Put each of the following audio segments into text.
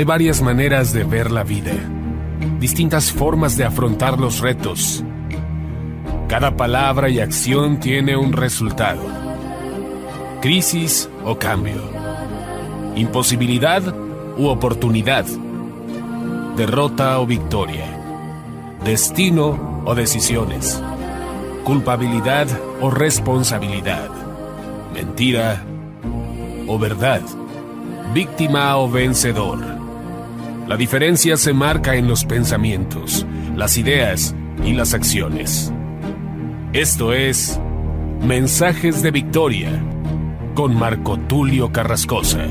Hay varias maneras de ver la vida, distintas formas de afrontar los retos. Cada palabra y acción tiene un resultado. Crisis o cambio. Imposibilidad u oportunidad. Derrota o victoria. Destino o decisiones. Culpabilidad o responsabilidad. Mentira o verdad. Víctima o vencedor. La diferencia se marca en los pensamientos, las ideas y las acciones. Esto es Mensajes de Victoria con Marco Tulio Carrascosa.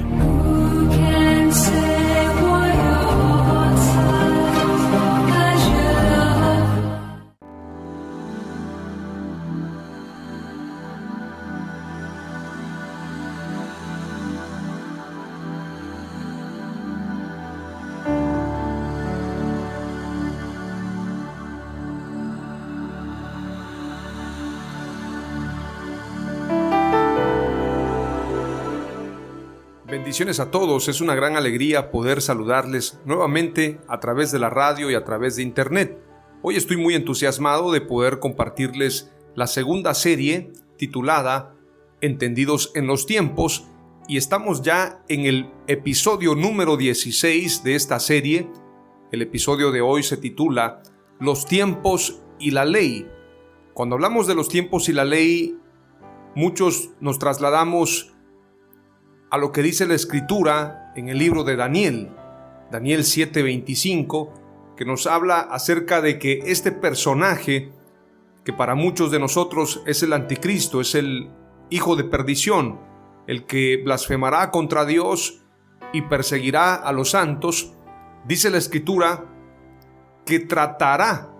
Bendiciones a todos, es una gran alegría poder saludarles nuevamente a través de la radio y a través de internet. Hoy estoy muy entusiasmado de poder compartirles la segunda serie titulada Entendidos en los tiempos, y estamos ya en el episodio número 16 de esta serie. El episodio de hoy se titula Los tiempos y la ley. Cuando hablamos de los tiempos y la ley, muchos nos trasladamos a lo que dice la Escritura en el libro de Daniel 7:25, que nos habla acerca de que este personaje, que para muchos de nosotros es el anticristo, es el hijo de perdición, el que blasfemará contra Dios y perseguirá a los santos, dice la Escritura que tratará,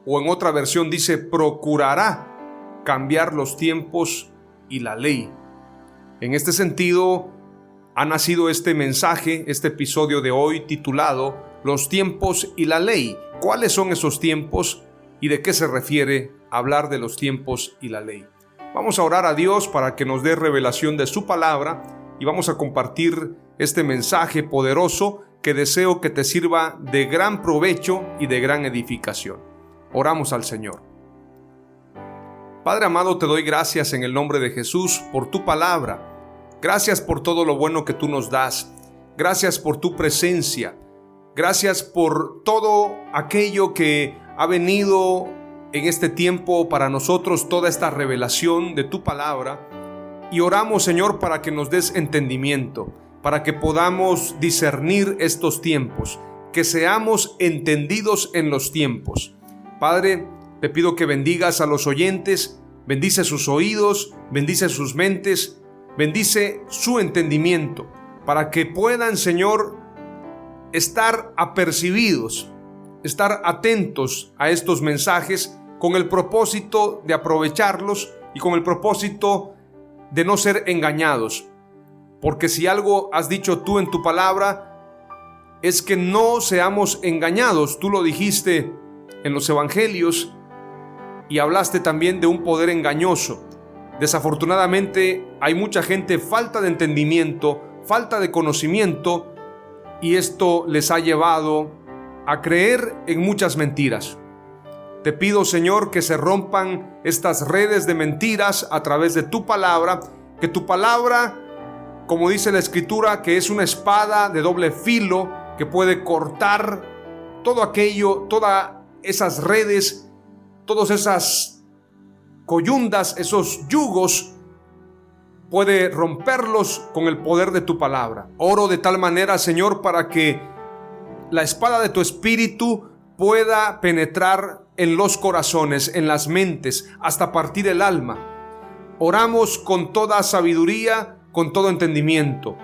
o en otra versión dice procurará cambiar los tiempos y la ley. En este sentido, ha nacido este mensaje, este episodio de hoy titulado Los tiempos y la ley. ¿Cuáles son esos tiempos y de qué se refiere hablar de los tiempos y la ley? Vamos a orar a Dios para que nos dé revelación de su palabra y vamos a compartir este mensaje poderoso que deseo que te sirva de gran provecho y de gran edificación. Oramos al Señor. Padre amado, te doy gracias en el nombre de Jesús por tu palabra. Gracias por todo lo bueno que tú nos das. Gracias por tu presencia. Gracias por todo aquello que ha venido en este tiempo para nosotros, toda esta revelación de tu palabra. Y oramos, Señor, para que nos des entendimiento, para que podamos discernir estos tiempos, que seamos entendidos en los tiempos. Padre, te pido que bendigas a los oyentes, bendice sus oídos, bendice sus mentes, bendice su entendimiento, para que puedan, Señor, estar apercibidos, estar atentos a estos mensajes con el propósito de aprovecharlos y con el propósito de no ser engañados. Porque si algo has dicho tú en tu palabra, es que no seamos engañados. Tú lo dijiste en los evangelios y hablaste también de un poder engañoso. Desafortunadamente hay mucha gente falta de entendimiento, falta de conocimiento, y esto les ha llevado a creer en muchas mentiras. Te pido, Señor, que se rompan estas redes de mentiras a través de tu palabra, que tu palabra, como dice la Escritura, que es una espada de doble filo que puede cortar todo aquello, todas esas redes, todas esas coyundas, esos yugos, puede romperlos con el poder de tu palabra. Oro de tal manera, Señor, para que la espada de tu Espíritu pueda penetrar en los corazones, en las mentes, hasta partir el alma. Oramos con toda sabiduría, con todo entendimiento.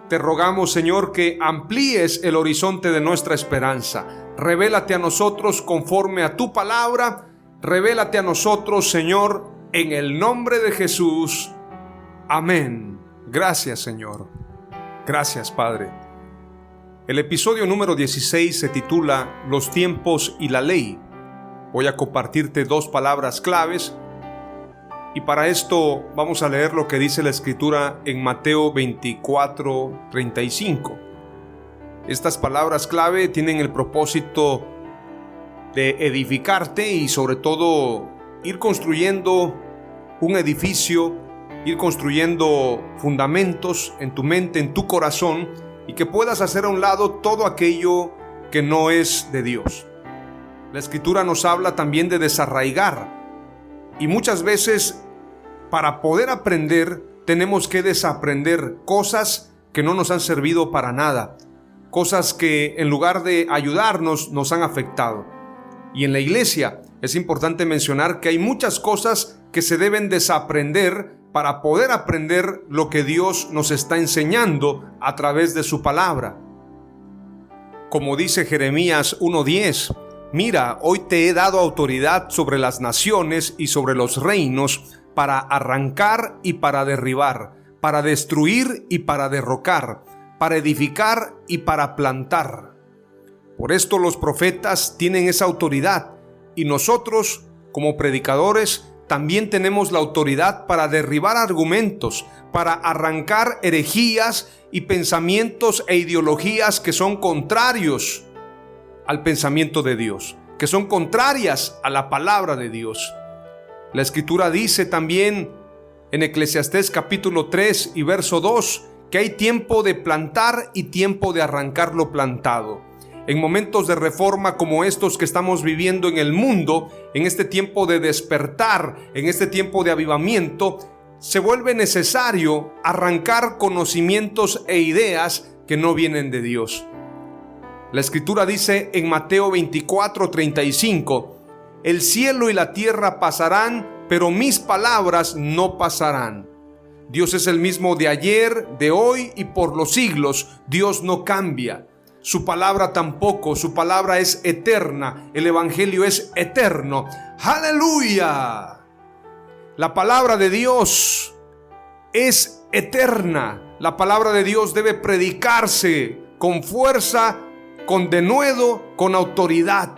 Te rogamos, Señor, que amplíes el horizonte de nuestra esperanza. Revélate a nosotros conforme a tu palabra. Revélate a nosotros, Señor, en el nombre de Jesús. Amén. Gracias, Señor. Gracias, Padre. El episodio número 16 se titula Los tiempos y la ley. Voy a compartirte dos palabras claves y para esto vamos a leer lo que dice la Escritura en Mateo 24:35. Estas palabras clave tienen el propósito de edificarte y sobre todo ir construyendo un edificio, ir construyendo fundamentos en tu mente, en tu corazón, y que puedas hacer a un lado todo aquello que no es de Dios. La Escritura nos habla también de desarraigar, y muchas veces para poder aprender tenemos que desaprender cosas que no nos han servido para nada, cosas que en lugar de ayudarnos nos han afectado. Y en la iglesia es importante mencionar que hay muchas cosas que se deben desaprender para poder aprender lo que Dios nos está enseñando a través de su palabra. Como dice Jeremías 1:10, mira, hoy te he dado autoridad sobre las naciones y sobre los reinos para arrancar y para derribar, para destruir y para derrocar, para edificar y para plantar. Por esto los profetas tienen esa autoridad y nosotros, como predicadores, también tenemos la autoridad para derribar argumentos, para arrancar herejías y pensamientos e ideologías que son contrarios al pensamiento de Dios, que son contrarias a la palabra de Dios. La Escritura dice también en Eclesiastés capítulo 3 y verso 2 que hay tiempo de plantar y tiempo de arrancar lo plantado. En momentos de reforma como estos que estamos viviendo en el mundo, en este tiempo de despertar, en este tiempo de avivamiento, se vuelve necesario arrancar conocimientos e ideas que no vienen de Dios. La Escritura dice en Mateo 24:35, el cielo y la tierra pasarán, pero mis palabras no pasarán. Dios es el mismo de ayer, de hoy y por los siglos. Dios no cambia. Su palabra tampoco, su palabra es eterna, el evangelio es eterno. ¡Aleluya! La palabra de Dios es eterna. La palabra de Dios debe predicarse con fuerza, con denuedo, con autoridad.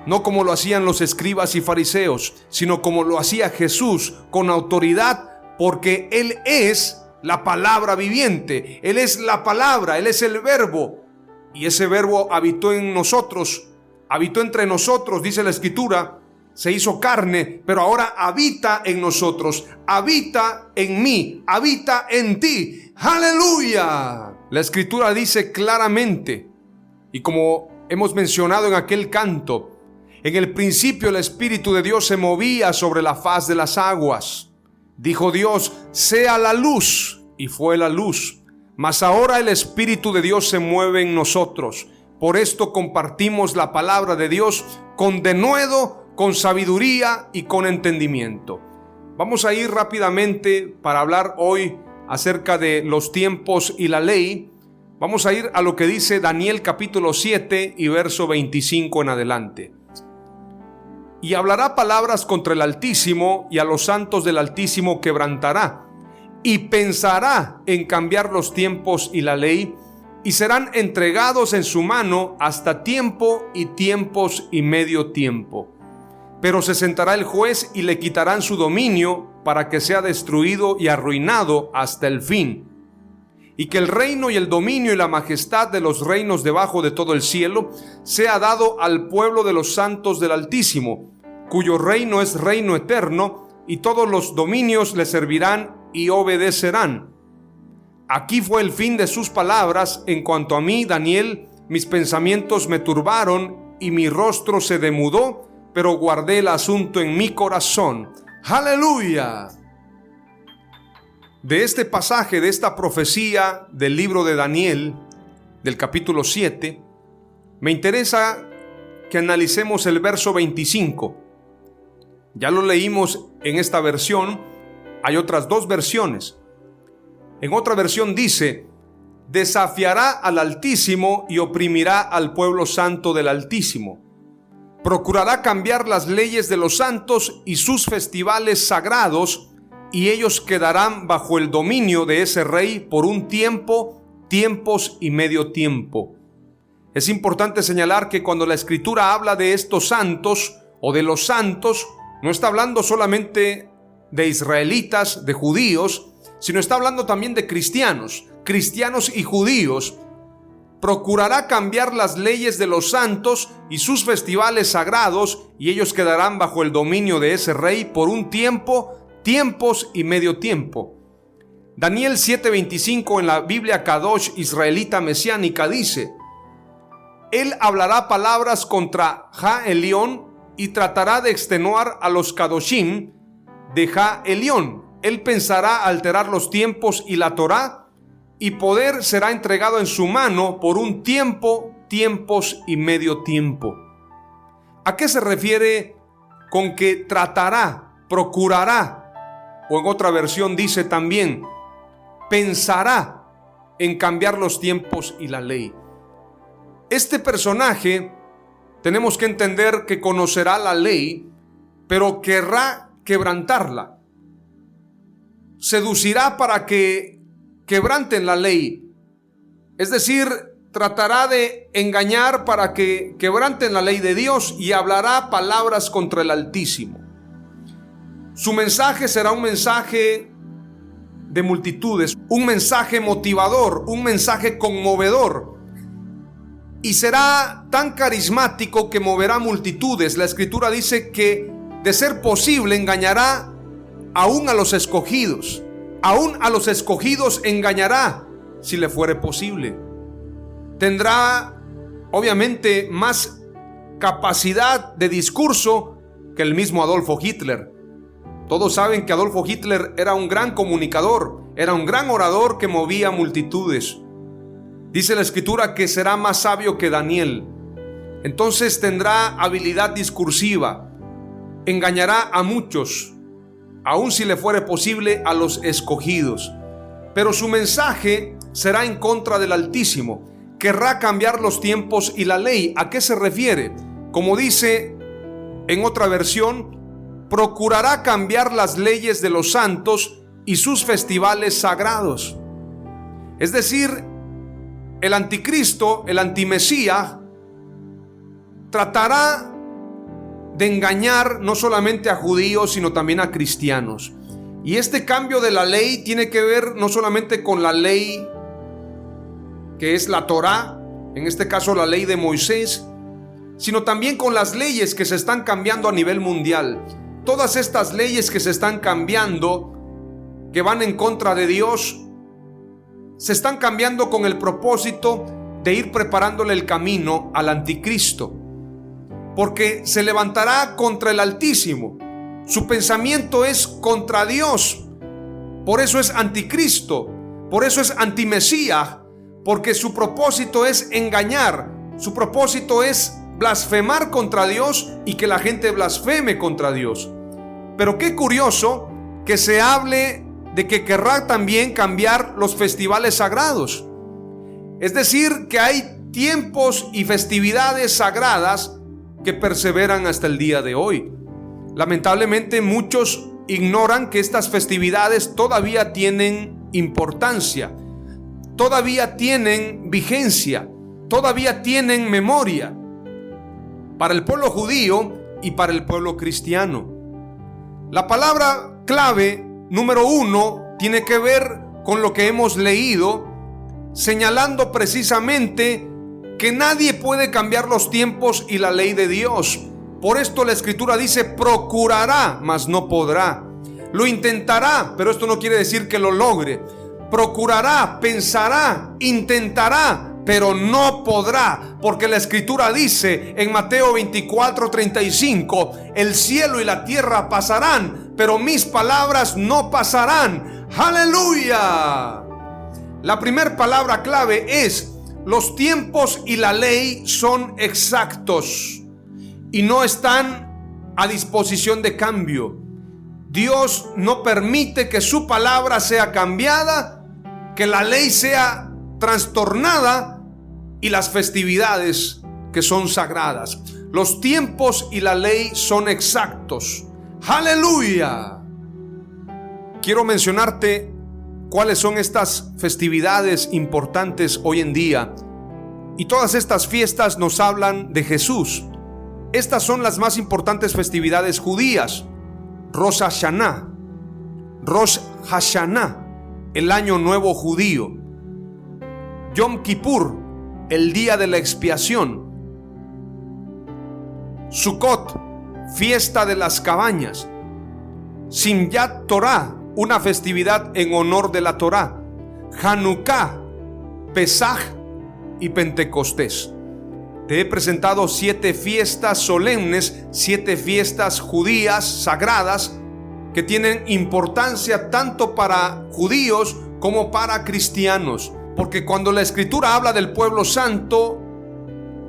No como lo hacían los escribas y fariseos, sino como lo hacía Jesús, con autoridad, porque Él es la palabra viviente. Él es la palabra, Él es el verbo. Y ese verbo habitó en nosotros, habitó entre nosotros, dice la Escritura, se hizo carne, pero ahora habita en nosotros, habita en mí, habita en ti. ¡Aleluya! La Escritura dice claramente, y como hemos mencionado en aquel canto, en el principio el Espíritu de Dios se movía sobre la faz de las aguas. Dijo Dios, sea la luz, y fue la luz. Mas ahora el Espíritu de Dios se mueve en nosotros. Por esto compartimos la palabra de Dios con denuedo, con sabiduría y con entendimiento. Vamos a ir rápidamente para hablar hoy acerca de los tiempos y la ley. Vamos a ir a lo que dice Daniel capítulo 7 y verso 25 en adelante. Y hablará palabras contra el Altísimo, y a los santos del Altísimo quebrantará. Y pensará en cambiar los tiempos y la ley, y serán entregados en su mano hasta tiempo y tiempos y medio tiempo. Pero se sentará el juez y le quitarán su dominio para que sea destruido y arruinado hasta el fin. Y que el reino y el dominio y la majestad de los reinos debajo de todo el cielo sea dado al pueblo de los santos del Altísimo, cuyo reino es reino eterno, y todos los dominios le servirán y obedecerán. Aquí fue el fin de sus palabras. En cuanto a mí, Daniel, mis pensamientos me turbaron y mi rostro se demudó, pero guardé el asunto en mi corazón. ¡Aleluya! De este pasaje, de esta profecía del libro de Daniel, del capítulo 7, me interesa que analicemos el verso 25. Ya lo leímos en esta versión. Hay otras dos versiones. En otra versión dice, desafiará al Altísimo y oprimirá al pueblo santo del Altísimo. Procurará cambiar las leyes de los santos y sus festivales sagrados, y ellos quedarán bajo el dominio de ese rey por un tiempo, tiempos y medio tiempo. Es importante señalar que cuando la Escritura habla de estos santos o de los santos, no está hablando solamente de israelitas, de judíos, sino está hablando también de cristianos y judíos. procurará cambiar las leyes de los santos y sus festivales sagrados, y ellos quedarán bajo el dominio de ese rey por un tiempo, tiempos y medio tiempo. Daniel 7:25 en la Biblia Kadosh israelita mesiánica dice: Él hablará palabras contra Ja Elión y tratará de extenuar a los Kadoshim de Ja Elión. Él pensará alterar los tiempos y la Torá, y poder será entregado en su mano por un tiempo, tiempos y medio tiempo. ¿A qué se refiere con que tratará, procurará? O en otra versión dice también, pensará en cambiar los tiempos y la ley. Este personaje tenemos que entender que conocerá la ley, pero querrá quebrantarla. Seducirá para que quebranten la ley. Es decir, tratará de engañar para que quebranten la ley de Dios y hablará palabras contra el Altísimo. Su mensaje será un mensaje de multitudes, un mensaje motivador, un mensaje conmovedor. Y será tan carismático que moverá multitudes. La Escritura dice que, de ser posible, engañará aún a los escogidos. Aún a los escogidos engañará, si le fuere posible. Tendrá, obviamente, más capacidad de discurso que el mismo Adolfo Hitler. Todos saben que Adolfo Hitler era un gran comunicador, era un gran orador que movía multitudes. Dice la Escritura que será más sabio que Daniel. Entonces tendrá habilidad discursiva, engañará a muchos, aun si le fuere posible a los escogidos. Pero su mensaje será en contra del Altísimo. Querrá cambiar los tiempos y la ley. ¿A qué se refiere? Como dice en otra versión, procurará cambiar las leyes de los santos y sus festivales sagrados. Es decir, el anticristo, el antimesías, tratará de engañar no solamente a judíos, sino también a cristianos. Y este cambio de la ley tiene que ver no solamente con la ley que es la Torá, en este caso la ley de Moisés, sino también con las leyes que se están cambiando a nivel mundial. Todas estas leyes que se están cambiando, que van en contra de Dios, se están cambiando con el propósito de ir preparándole el camino al anticristo, porque se levantará contra el Altísimo. Su pensamiento es contra Dios. Por eso es anticristo, por eso es antimesías, porque su propósito es engañar, su propósito es blasfemar contra Dios y que la gente blasfeme contra Dios. Pero qué curioso que se hable de que querrá también cambiar los festivales sagrados. Es decir, que hay tiempos y festividades sagradas que perseveran hasta el día de hoy. Lamentablemente muchos ignoran que estas festividades todavía tienen importancia, todavía tienen vigencia, todavía tienen memoria para el pueblo judío y para el pueblo cristiano. La palabra clave número 1 tiene que ver con lo que hemos leído, señalando precisamente que nadie puede cambiar los tiempos y la ley de Dios. Por esto la Escritura dice: procurará, mas no podrá. Lo intentará, pero esto no quiere decir que lo logre. Procurará, pensará, intentará, pero no podrá, porque la Escritura dice en Mateo 24:35: el cielo y la tierra pasarán, pero mis palabras no pasarán. ¡Aleluya! La primera palabra clave es: los tiempos y la ley son exactos y no están a disposición de cambio. Dios no permite que su palabra sea cambiada, que la ley sea trastornada y las festividades que son sagradas. Los tiempos y la ley son exactos. ¡Aleluya! Quiero mencionarte cuáles son estas festividades importantes hoy en día. Y todas estas fiestas nos hablan de Jesús. Estas son las más importantes festividades judías: Rosh Hashanah, el año nuevo judío; Yom Kippur, el día de la expiación. Sukkot, fiesta de las cabañas. Simyat Torah, una festividad en honor de la Torah. Hanukkah, Pesaj y Pentecostés. Te he presentado 7 fiestas solemnes, 7 fiestas judías sagradas que tienen importancia tanto para judíos como para cristianos. Porque cuando la Escritura habla del pueblo santo,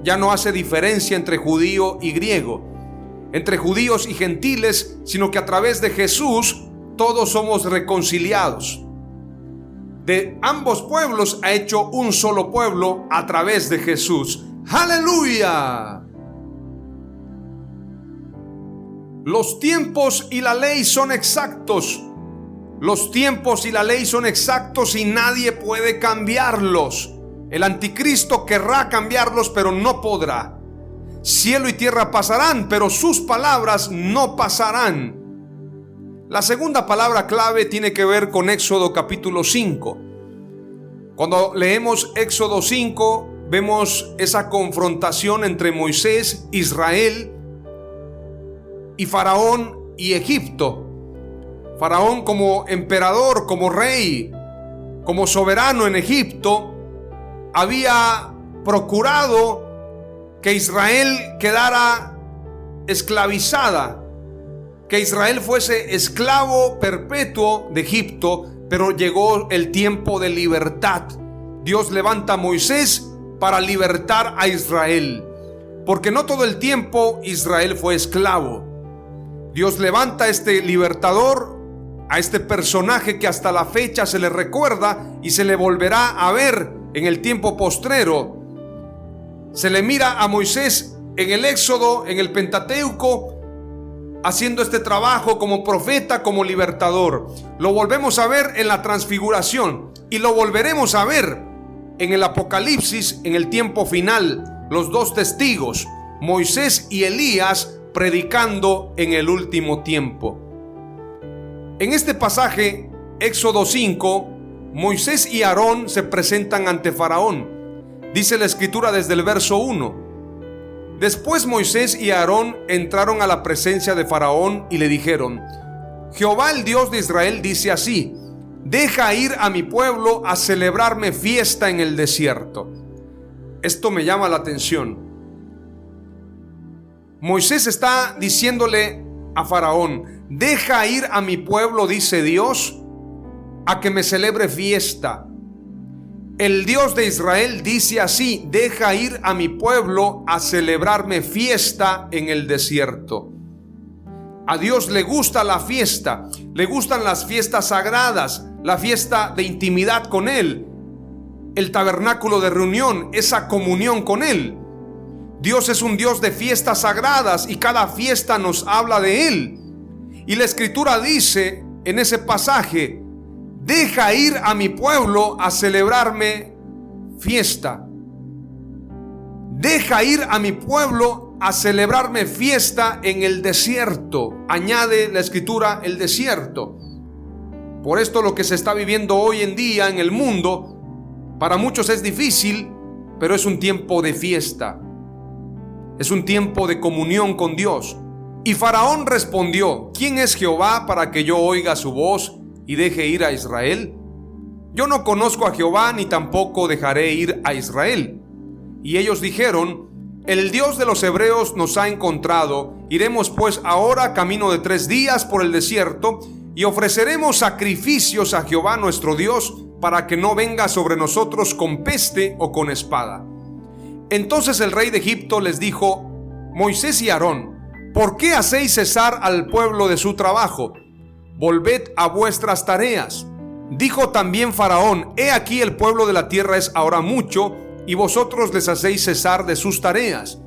ya no hace diferencia entre judío y griego, entre judíos y gentiles, sino que a través de Jesús todos somos reconciliados. De ambos pueblos ha hecho un solo pueblo a través de Jesús. ¡Aleluya! Los tiempos y la ley son exactos. Los tiempos y la ley son exactos y nadie puede cambiarlos. El anticristo querrá cambiarlos, pero no podrá. Cielo y tierra pasarán, pero sus palabras no pasarán. La segunda palabra clave tiene que ver con Éxodo capítulo 5. Cuando leemos Éxodo 5, vemos esa confrontación entre Moisés, Israel y Faraón y Egipto. Faraón como emperador, como rey, como soberano en Egipto, había procurado que Israel quedara esclavizada, que Israel fuese esclavo perpetuo de Egipto, pero llegó el tiempo de libertad. Dios levanta a Moisés para libertar a Israel, porque no todo el tiempo Israel fue esclavo. Dios levanta a este libertador, a este personaje que hasta la fecha se le recuerda y se le volverá a ver en el tiempo postrero. Se le mira a Moisés en el Éxodo, en el Pentateuco, haciendo este trabajo como profeta, como libertador. Lo volvemos a ver en la transfiguración y lo volveremos a ver en el Apocalipsis, en el tiempo final. Los 2 testigos, Moisés y Elías, predicando en el último tiempo. En este pasaje, Éxodo 5, Moisés y Aarón se presentan ante Faraón. Dice la Escritura desde el verso 1: Después Moisés y Aarón entraron a la presencia de Faraón y le dijeron: Jehová, el Dios de Israel, dice así: deja ir a mi pueblo a celebrarme fiesta en el desierto. Esto me llama la atención. Moisés está diciéndole a Faraón: deja ir a mi pueblo, dice Dios, a que me celebre fiesta. El Dios de Israel dice así: deja ir a mi pueblo a celebrarme fiesta en el desierto. A Dios le gusta la fiesta, le gustan las fiestas sagradas, la fiesta de intimidad con Él, el tabernáculo de reunión, esa comunión con Él. Dios es un Dios de fiestas sagradas y cada fiesta nos habla de Él. Y la Escritura dice en ese pasaje: deja ir a mi pueblo a celebrarme fiesta. Deja ir a mi pueblo a celebrarme fiesta en el desierto. Añade la Escritura el desierto. Por esto lo que se está viviendo hoy en día en el mundo, para muchos es difícil, pero es un tiempo de fiesta. Es un tiempo de comunión con Dios. Y Faraón respondió: ¿quién es Jehová para que yo oiga su voz y deje ir a Israel? Yo no conozco a Jehová, ni tampoco dejaré ir a Israel. Y ellos dijeron: el Dios de los hebreos nos ha encontrado. Iremos pues ahora camino de 3 días por el desierto y ofreceremos sacrificios a Jehová nuestro Dios, para que no venga sobre nosotros con peste o con espada. Entonces el rey de Egipto les dijo: Moisés y Aarón, ¿por qué hacéis cesar al pueblo de su trabajo? Volved a vuestras tareas. Dijo también Faraón: he aquí el pueblo de la tierra es ahora mucho, y vosotros les hacéis cesar de sus tareas.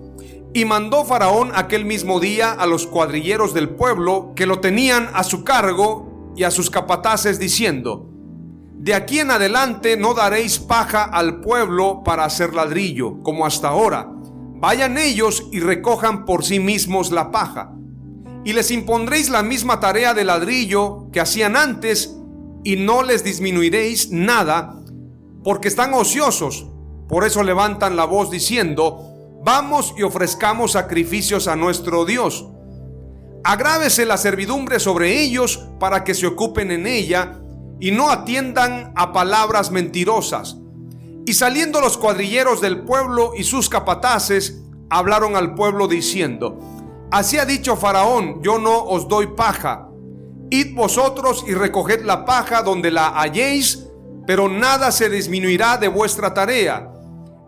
Y mandó Faraón aquel mismo día a los cuadrilleros del pueblo que lo tenían a su cargo y a sus capataces, diciendo: de aquí en adelante no daréis paja al pueblo para hacer ladrillo, como hasta ahora. Vayan ellos y recojan por sí mismos la paja. Y les impondréis la misma tarea de ladrillo que hacían antes, y no les disminuiréis nada, porque están ociosos, Por eso levantan la voz diciendo: vamos y ofrezcamos sacrificios a nuestro Dios. Agrávese la servidumbre sobre ellos para que se ocupen en ella y no atiendan a palabras mentirosas. Y saliendo los cuadrilleros del pueblo y sus capataces, hablaron al pueblo diciendo: así ha dicho Faraón, yo no os doy paja. Id vosotros y recoged la paja donde la halléis, pero nada se disminuirá de vuestra tarea.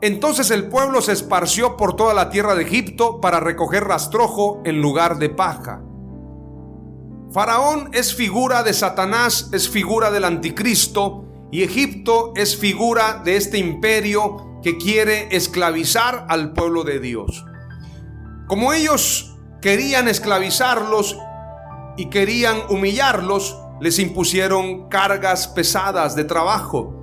Entonces el pueblo se esparció por toda la tierra de Egipto para recoger rastrojo en lugar de paja. Faraón es figura de Satanás, es figura del anticristo, y Egipto es figura de este imperio que quiere esclavizar al pueblo de Dios. Como ellos querían esclavizarlos y querían humillarlos, les impusieron cargas pesadas de trabajo.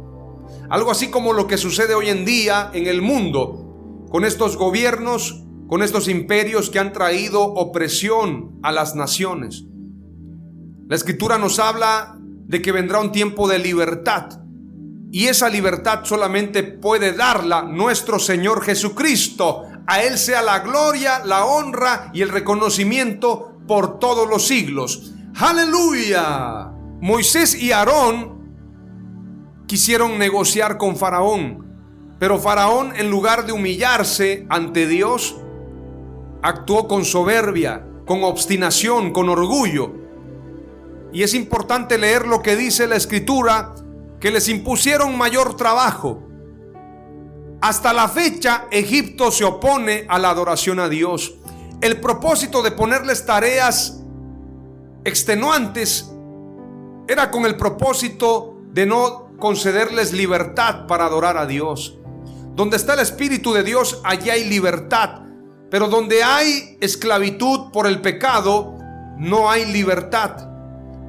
Algo así como lo que sucede hoy en día en el mundo, con estos gobiernos, con estos imperios que han traído opresión a las naciones. La Escritura nos habla de que vendrá un tiempo de libertad, y esa libertad solamente puede darla nuestro Señor Jesucristo. A Él sea la gloria, la honra y el reconocimiento por todos los siglos. ¡Aleluya! Moisés y Aarón quisieron negociar con Faraón, pero Faraón, en lugar de humillarse ante Dios, actuó con soberbia, con obstinación, con orgullo. Y es importante leer lo que dice la Escritura, que les impusieron mayor trabajo. Hasta la fecha, Egipto se opone a la adoración a Dios. El propósito de ponerles tareas extenuantes era con el propósito de no concederles libertad para adorar a Dios. Donde está el Espíritu de Dios, allí hay libertad. Pero donde hay esclavitud por el pecado, no hay libertad.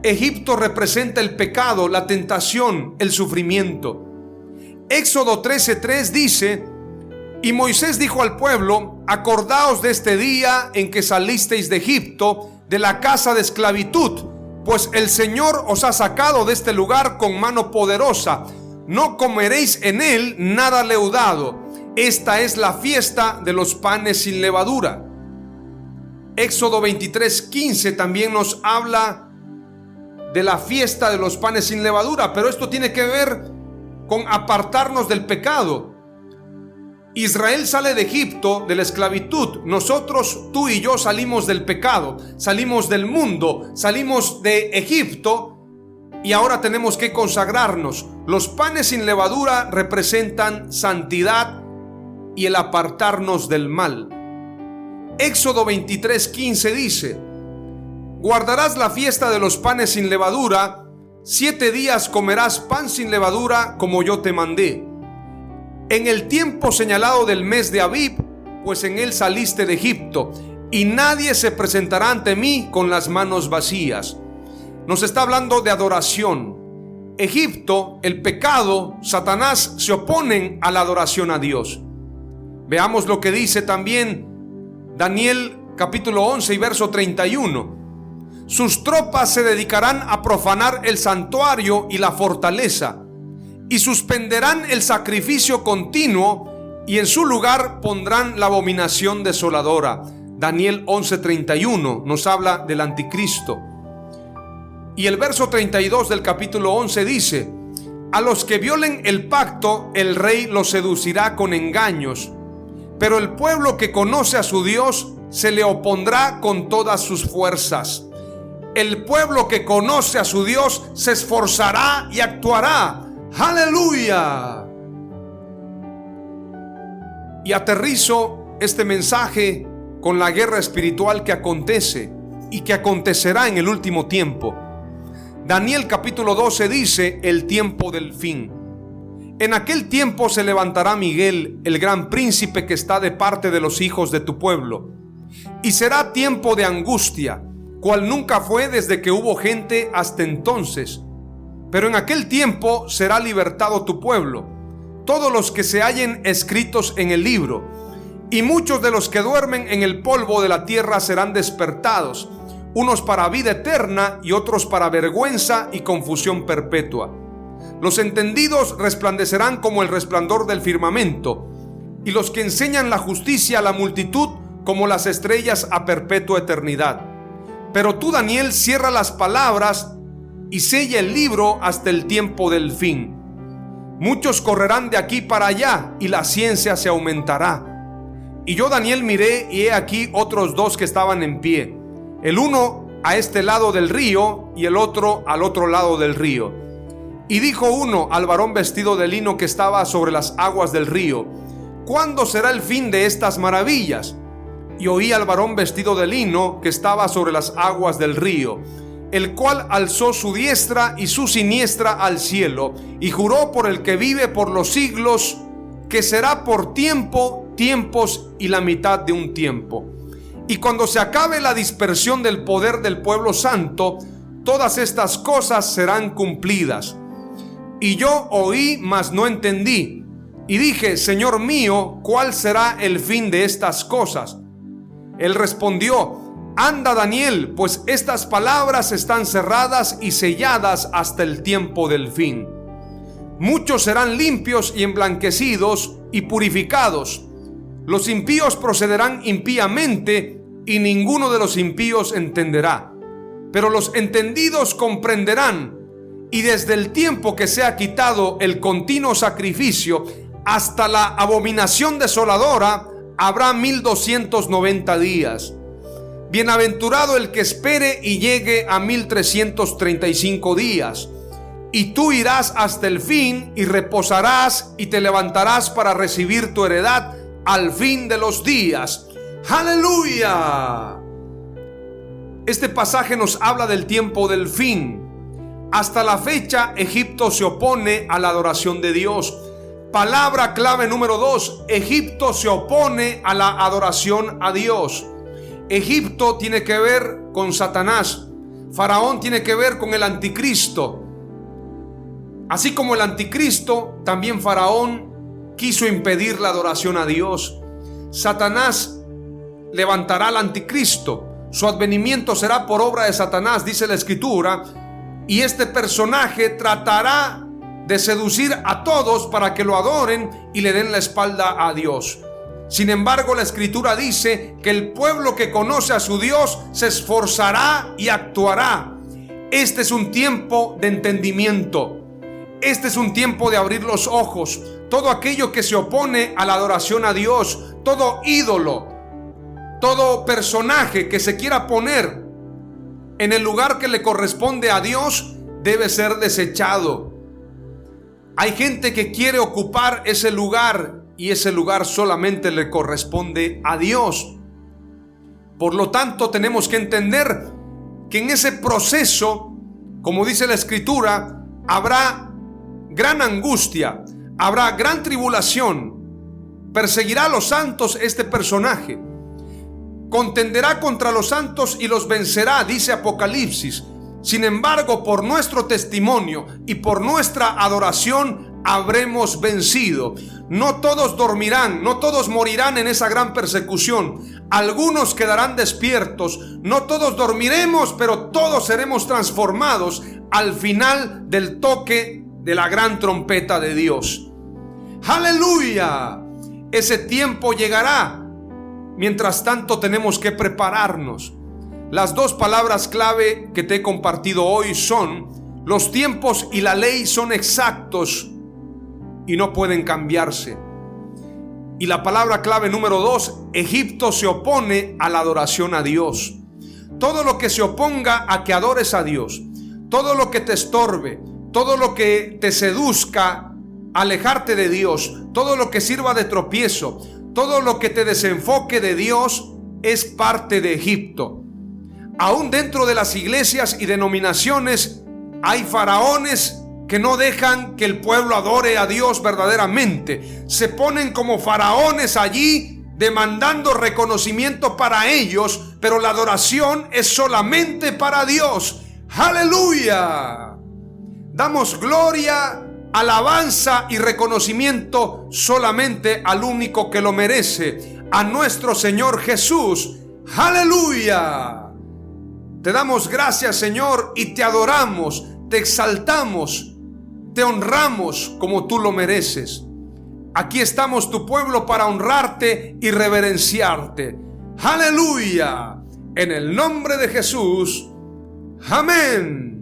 Egipto representa el pecado, la tentación, el sufrimiento. Éxodo 13:3 dice: y Moisés dijo al pueblo: acordaos de este día en que salisteis de Egipto, de la casa de esclavitud, pues el Señor os ha sacado de este lugar con mano poderosa. No comeréis en él nada leudado. Esta es la fiesta de los panes sin levadura. Éxodo 23:15 también nos habla de la fiesta de los panes sin levadura, pero esto tiene que ver con apartarnos del pecado. Israel sale de Egipto, de la esclavitud. Nosotros, tú y yo, salimos del pecado, salimos del mundo, salimos de Egipto, y ahora tenemos que consagrarnos. Los panes sin levadura representan santidad y el apartarnos del mal. Éxodo 23:15 dice: guardarás la fiesta de los panes sin levadura, 7 días comerás pan sin levadura como yo te mandé. En el tiempo señalado del mes de Abib, pues en él saliste de Egipto, y nadie se presentará ante mí con las manos vacías. Nos está hablando de adoración. Egipto, el pecado, Satanás se oponen a la adoración a Dios. Veamos lo que dice también Daniel capítulo 11 y verso 31. Sus tropas se dedicarán a profanar el santuario y la fortaleza, y suspenderán el sacrificio continuo, y en su lugar pondrán la abominación desoladora. Daniel 11:31 nos habla del anticristo. Y el verso 32 del capítulo 11 dice: a los que violen el pacto, el rey los seducirá con engaños, pero el pueblo que conoce a su Dios se le opondrá con todas sus fuerzas. El pueblo que conoce a su Dios se esforzará y actuará. ¡Aleluya! Y aterrizo este mensaje con la guerra espiritual que acontece y que acontecerá en el último tiempo. Daniel capítulo 12 dice: el tiempo del fin. En aquel tiempo se levantará Miguel, el gran príncipe que está de parte de los hijos de tu pueblo. Y será tiempo de angustia, cual nunca fue desde que hubo gente hasta entonces. Pero en aquel tiempo será libertado tu pueblo, todos los que se hallen escritos en el libro, y muchos de los que duermen en el polvo de la tierra serán despertados, unos para vida eterna y otros para vergüenza y confusión perpetua. Los entendidos resplandecerán como el resplandor del firmamento, y los que enseñan la justicia a la multitud como las estrellas a perpetua eternidad. Pero tú, Daniel, cierra las palabras y sella el libro hasta el tiempo del fin. Muchos correrán de aquí para allá y la ciencia se aumentará. Y yo, Daniel, miré y he aquí otros dos que estaban en pie, el uno a este lado del río y el otro al otro lado del río. Y dijo uno al varón vestido de lino que estaba sobre las aguas del río: ¿cuándo será el fin de estas maravillas? Y oí al varón vestido de lino que estaba sobre las aguas del río, el cual alzó su diestra y su siniestra al cielo, y juró por el que vive por los siglos, que será por tiempo, tiempos y la mitad de un tiempo. Y cuando se acabe la dispersión del poder del pueblo santo, todas estas cosas serán cumplidas. Y yo oí, mas no entendí. Y dije: Señor mío, ¿cuál será el fin de estas cosas? Él respondió: anda, Daniel, pues estas palabras están cerradas y selladas hasta el tiempo del fin. Muchos serán limpios y emblanquecidos y purificados. Los impíos procederán impíamente, y ninguno de los impíos entenderá. Pero los entendidos comprenderán. Y desde el tiempo que se ha quitado el continuo sacrificio hasta la abominación desoladora, habrá 1290 días. Bienaventurado el que espere y llegue a 1335 días. Y tú irás hasta el fin y reposarás y te levantarás para recibir tu heredad al fin de los días. ¡Aleluya! Este pasaje nos habla del tiempo del fin. Hasta la fecha, Egipto se opone a la adoración de Dios. Palabra clave número 2: Egipto se opone a la adoración a Dios. Egipto tiene que ver con Satanás. Faraón tiene que ver con el anticristo. Así como el anticristo, también Faraón quiso impedir la adoración a Dios. Satanás levantará al anticristo. Su advenimiento será por obra de Satanás, dice la Escritura. Y este personaje tratará de seducir a todos para que lo adoren y le den la espalda a Dios. Sin embargo, la Escritura dice que el pueblo que conoce a su Dios se esforzará y actuará. Este es un tiempo de entendimiento. Este es un tiempo de abrir los ojos. Todo aquello que se opone a la adoración a Dios, todo ídolo, todo personaje que se quiera poner en el lugar que le corresponde a Dios, debe ser desechado. Hay gente que quiere ocupar ese lugar y ese lugar solamente le corresponde a Dios. Por lo tanto, tenemos que entender que en ese proceso, como dice la Escritura, habrá gran angustia, habrá gran tribulación. Perseguirá a los santos este personaje. Contenderá contra los santos y los vencerá, dice Apocalipsis. Sin embargo, por nuestro testimonio y por nuestra adoración habremos vencido. No todos dormirán, no todos morirán en esa gran persecución. Algunos quedarán despiertos. No todos dormiremos, pero todos seremos transformados al final del toque de la gran trompeta de Dios. ¡Aleluya! Ese tiempo llegará. Mientras tanto, tenemos que prepararnos. Las dos palabras clave que te he compartido hoy son: los tiempos y la ley son exactos y no pueden cambiarse. Y la palabra clave número 2: Egipto se opone a la adoración a Dios. Todo lo que se oponga a que adores a Dios, todo lo que te estorbe, todo lo que te seduzca a alejarte de Dios, todo lo que sirva de tropiezo, todo lo que te desenfoque de Dios, es parte de Egipto. Aún dentro de las iglesias y denominaciones hay faraones que no dejan que el pueblo adore a Dios verdaderamente. Se ponen como faraones allí demandando reconocimiento para ellos, pero la adoración es solamente para Dios. ¡Aleluya! Damos gloria, alabanza y reconocimiento solamente al único que lo merece, a nuestro Señor Jesús. ¡Aleluya! Te damos gracias, Señor, y te adoramos, te exaltamos. te honramos como tú lo mereces. Aquí estamos tu pueblo para honrarte y reverenciarte. ¡Aleluya! En el nombre de Jesús. Amén.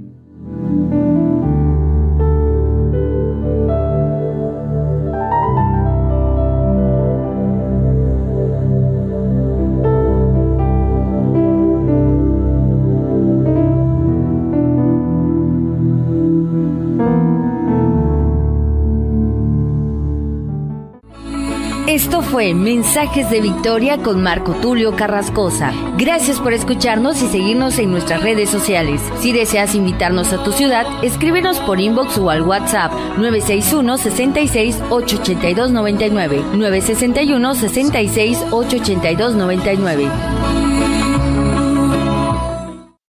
Esto fue Mensajes de Victoria con Marco Tulio Carrascosa. Gracias por escucharnos y seguirnos en nuestras redes sociales. Si deseas invitarnos a tu ciudad, escríbenos por inbox o al WhatsApp 961-66-882-99, 961-66-882-99.